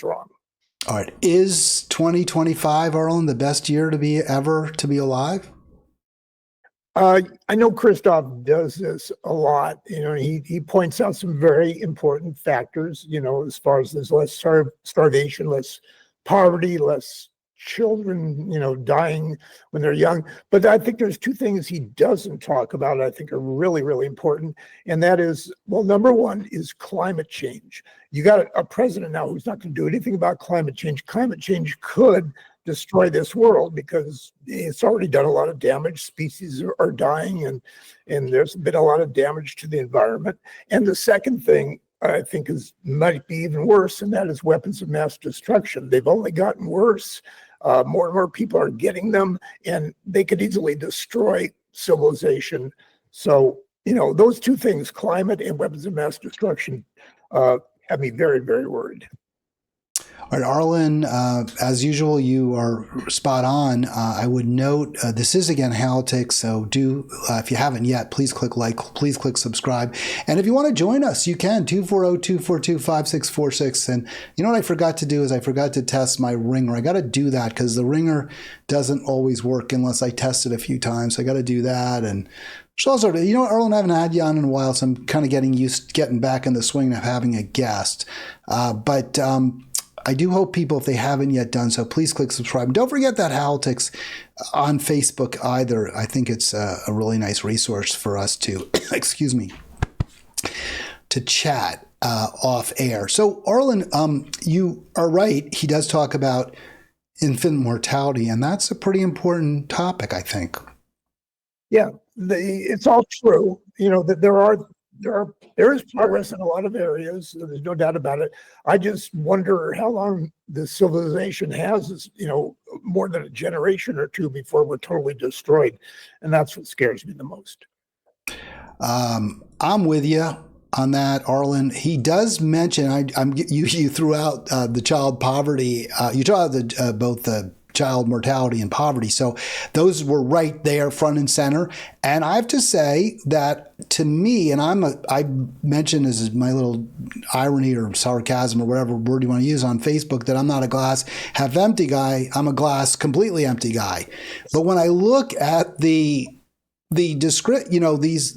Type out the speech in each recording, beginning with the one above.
wrong. All right. Is 2025, Arlen, the best year to be alive? I know Christoph does this a lot. He points out some very important factors, as far as there's less starvation, less poverty, less children, dying when they're young. But I think there's two things he doesn't talk about I think are really, really important. And that is, well, number one is climate change. You got a president now who's not going to do anything about climate change. Climate change could destroy this world because it's already done a lot of damage. Species are dying, and there's been a lot of damage to the environment. And the second thing I think might be even worse, and that is weapons of mass destruction. They've only gotten worse. More and more people are getting them, and they could easily destroy civilization. So, those two things, climate and weapons of mass destruction, have me very, very worried. All right, Arlen, as usual, you are spot on. I would note this is again Halitics, so do if you haven't yet, please click like, please click subscribe, and if you want to join us, you can 240-242-5646. And you know what I forgot to do is I forgot to test my ringer. I got to do that because the ringer doesn't always work unless I test it a few times. So I got to do that. And also, Arlen, I haven't had you on in a while, so I'm kind of getting back in the swing of having a guest, but. I do hope people, if they haven't yet done so, please click subscribe. And don't forget that Halitics on Facebook either. I think it's a really nice resource for us to, excuse me, to chat off air. So, Arlen, you are right. He does talk about infant mortality, and that's a pretty important topic, I think. Yeah, it's all true. That there is progress in a lot of areas. There's no doubt about it. I just wonder how long the civilization has, more than a generation or two before we're totally destroyed. And that's what scares me the most. I'm with you on that, Arlen. He does mention, you threw out the child poverty. You threw out both the child mortality and poverty. So those were right there front and center. And I have to say that to me, and I mentioned as my little irony or sarcasm or whatever word you want to use on Facebook, that I'm not a glass half empty guy. I'm a glass completely empty guy. But when I look at these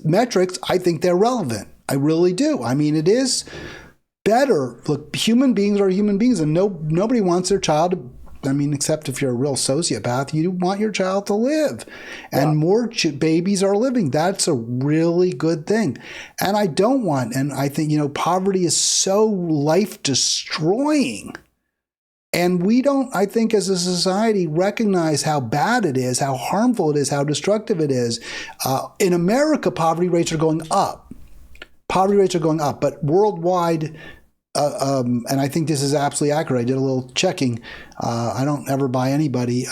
metrics, I think they're relevant. I really do. I mean, it is better. Look, human beings are human beings, and nobody wants their child to, except if you're a real sociopath, you want your child to live. And more babies are living. That's a really good thing. And I think, poverty is so life destroying. And we don't, I think, as a society, recognize how bad it is, how harmful it is, how destructive it is. In America, poverty rates are going up. But worldwide, and I think this is absolutely accurate. I did a little checking. I don't ever buy anybody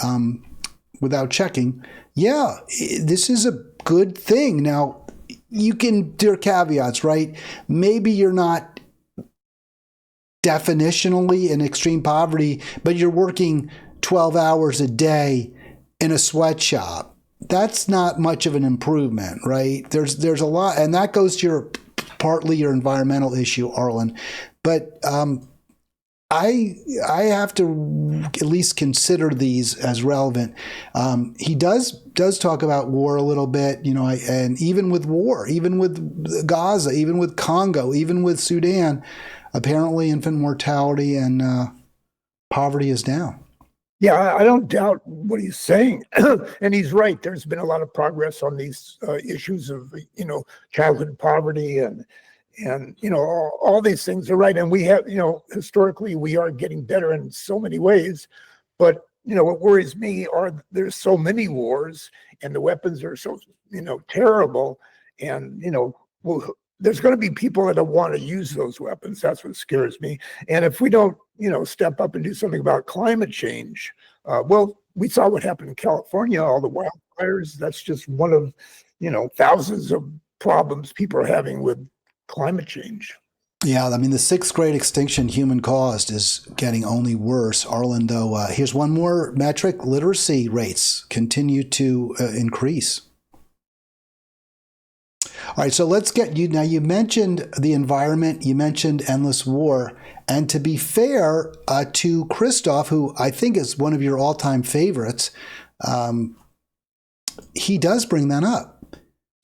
without checking. Yeah, this is a good thing. Now, there are caveats, right? Maybe you're not definitionally in extreme poverty, but you're working 12 hours a day in a sweatshop. That's not much of an improvement, right? There's a lot, and that goes to partly your environmental issue, Arlen. But I have to at least consider these as relevant. He does talk about war a little bit, and even with war, even with Gaza, even with Congo, even with Sudan, apparently infant mortality and poverty is down. Yeah, I don't doubt what he's saying. And he's right. There's been a lot of progress on these issues of, childhood poverty and all these things are right. And we have, historically, we are getting better in so many ways. But, what worries me are there's so many wars and the weapons are so, terrible. And, there's going to be people that don't want to use those weapons. That's what scares me. And if we don't, step up and do something about climate change, we saw what happened in California, all the wildfires. That's just one of, thousands of problems people are having with climate change. Yeah, the sixth great extinction human caused is getting only worse. Arlen, though, here's one more metric. Literacy rates continue to increase. All right, so let's get you now. You mentioned the environment, you mentioned endless war, and to be fair to Christoph, who I think is one of your all-time favorites, he does bring that up.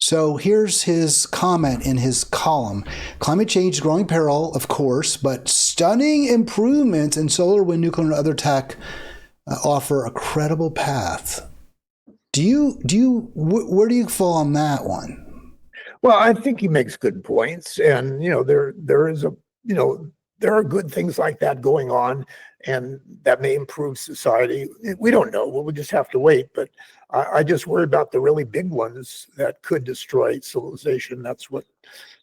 So here's his comment in his column. Climate change is growing peril, of course, but stunning improvements in solar, wind, nuclear, and other tech offer a credible path. Where do you fall on that one? Well, I think he makes good points, and there is there are good things like that going on, and that may improve society. We don't know. We'll just have to wait. But I just worry about the really big ones that could destroy civilization. That's what.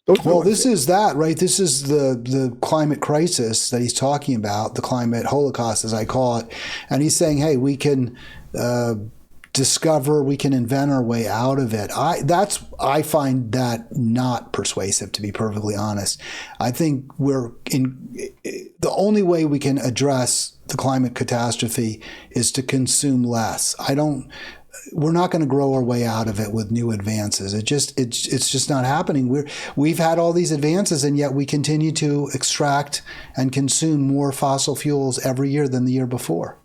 This is that, right? This is the climate crisis that he's talking about, the climate holocaust, as I call it. And he's saying, hey, we can we can invent our way out of it. I find that not persuasive, to be perfectly honest. I think the only way we can address the climate catastrophe is to consume less. We're not going to grow our way out of it with new advances. It's just not happening. We've had all these advances, and yet we continue to extract and consume more fossil fuels every year than the year before.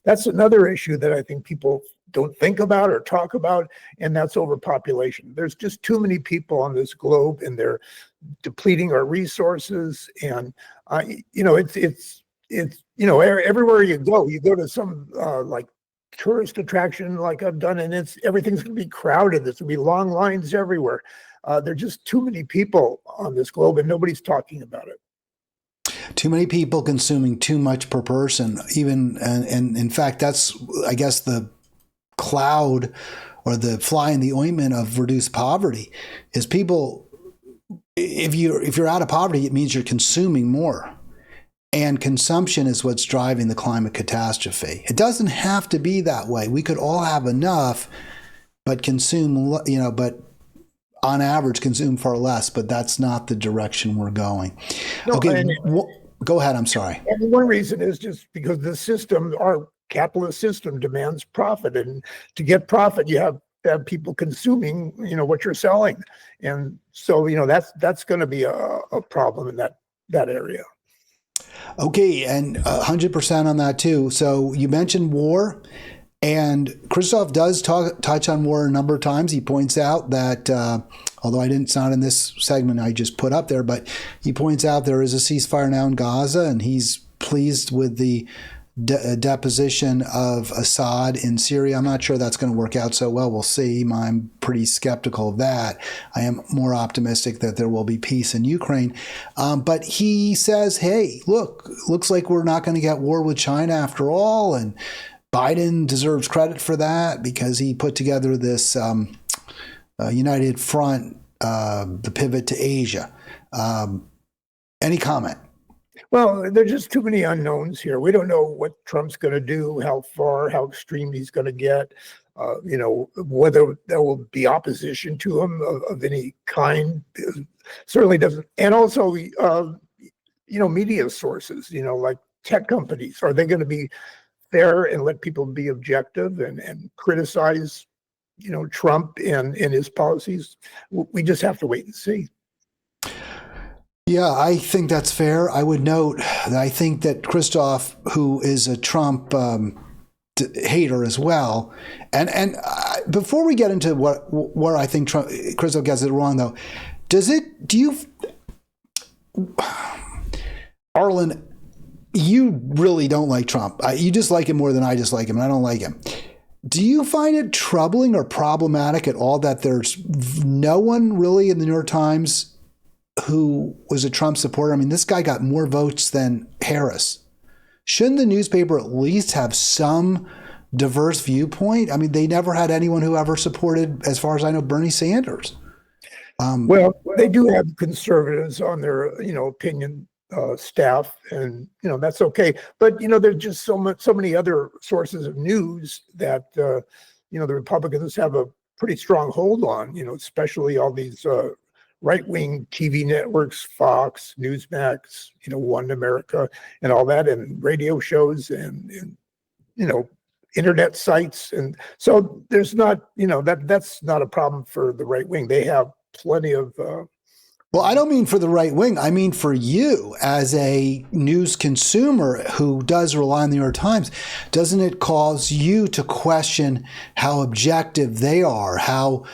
That's another issue that I think people don't think about or talk about, and that's overpopulation. There's just too many people on this globe, and they're depleting our resources. And it's everywhere you go to some like tourist attraction like I've done, and everything's going to be crowded. There's going to be long lines everywhere. There are just too many people on this globe, and nobody's talking about it. Too many people consuming too much per person, and in fact, that's, I guess, the cloud or the fly in the ointment of reduced poverty is people. If you're out of poverty, it means you're consuming more. And consumption is what's driving the climate catastrophe. It doesn't have to be that way. We could all have enough, but but on average consume far less, but that's not the direction we're going. No, okay, go ahead. I'm sorry. And one reason is just because the system, our capitalist system, demands profit. And to get profit, you have to have people consuming, what you're selling. And so, that's going to be a problem in that area. Okay, and 100% on that too. So you mentioned war, and Christoph does touch on war a number of times. He points out that, although it's not in this segment I just put up there, but he points out there is a ceasefire now in Gaza, and he's pleased with the deposition of Assad in Syria. I'm not sure that's going to work out so well. We'll see. I'm pretty skeptical of that. I am more optimistic that there will be peace in Ukraine. But he says, hey, looks like we're not going to get war with China after all. And Biden deserves credit for that because he put together this united front, the pivot to Asia. Any comment? Well, there's just too many unknowns here. We don't know what Trump's going to do, how far, how extreme he's going to get, whether there will be opposition to him of any kind. Certainly doesn't. And also, media sources, like tech companies, are they going to be fair and let people be objective and criticize, Trump and his policies? We just have to wait and see. Yeah, I think that's fair. I would note that I think that Christoph, who is a Trump hater as well, and before we get into where I think Christoph gets it wrong, though, Arlen, you really don't like Trump. You dislike him more than I dislike him, and I don't like him. Do you find it troubling or problematic at all that there's no one really in the New York Times who was a Trump supporter? I mean, this guy got more votes than Harris. Shouldn't the newspaper at least have some diverse viewpoint? I mean, they never had anyone who ever supported, as far as I know, Bernie Sanders. Well, they do have conservatives on their, opinion staff, and that's okay. But there's just so many other sources of news that the Republicans have a pretty strong hold on. Especially all these right-wing TV networks, Fox, Newsmax, One America, and all that, and radio shows, and internet sites. And so there's not, that's not a problem for the right wing. They have plenty of. Well, I don't mean for the right wing. I mean for you as a news consumer who does rely on the New York Times. Doesn't it cause you to question how objective they are, how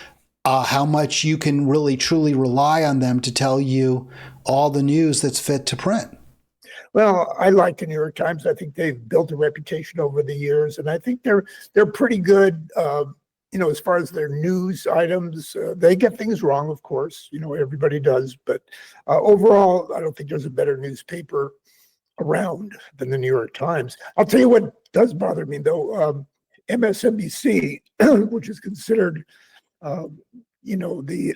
much you can really truly rely on them to tell you all the news that's fit to print? Well, I like the New York Times. I think they've built a reputation over the years, and I think they're pretty good. As far as their news items, they get things wrong, of course. Everybody does, but overall, I don't think there's a better newspaper around than the New York Times. I'll tell you what does bother me, though. MSNBC, which is considered, the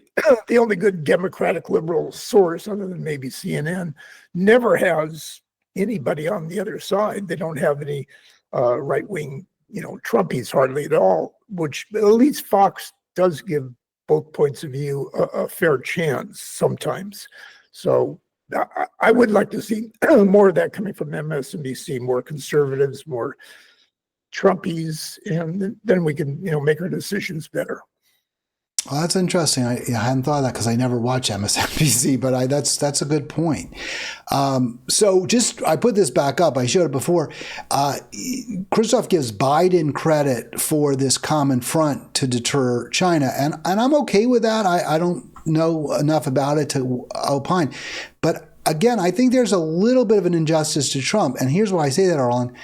only good Democratic liberal source, other than maybe CNN, never has anybody on the other side. They don't have any right wing. Trumpies hardly at all, which at least Fox does give both points of view a fair chance sometimes. So I would like to see more of that coming from MSNBC, more conservatives, more Trumpies, and then we can, make our decisions better. Well, that's interesting. I hadn't thought of that because I never watch MSNBC, but that's a good point. So I put this back up. I showed it before. Christoph gives Biden credit for this common front to deter China, and I'm okay with that. I don't know enough about it to opine, but again, I think there's a little bit of an injustice to Trump, and here's why I say that, Arlen.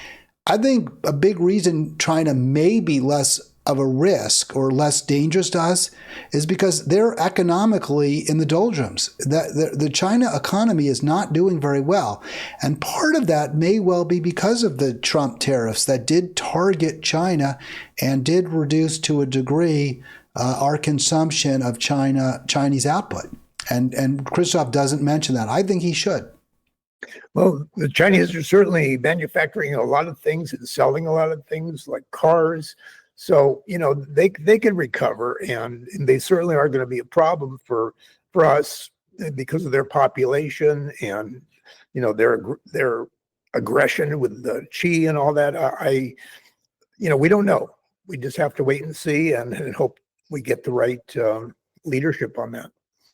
I think a big reason China may be less of a risk or less dangerous to us is because they're economically in the doldrums. The China economy is not doing very well. And part of that may well be because of the Trump tariffs that did target China and did reduce to a degree our consumption of Chinese output. And Christoph doesn't mention that. I think he should. Well, the Chinese are certainly manufacturing a lot of things and selling a lot of things like cars. So, they can recover, and they certainly are going to be a problem for us because of their population and, their aggression with the Xi and all that. We don't know. We just have to wait and see and hope we get the right leadership on that.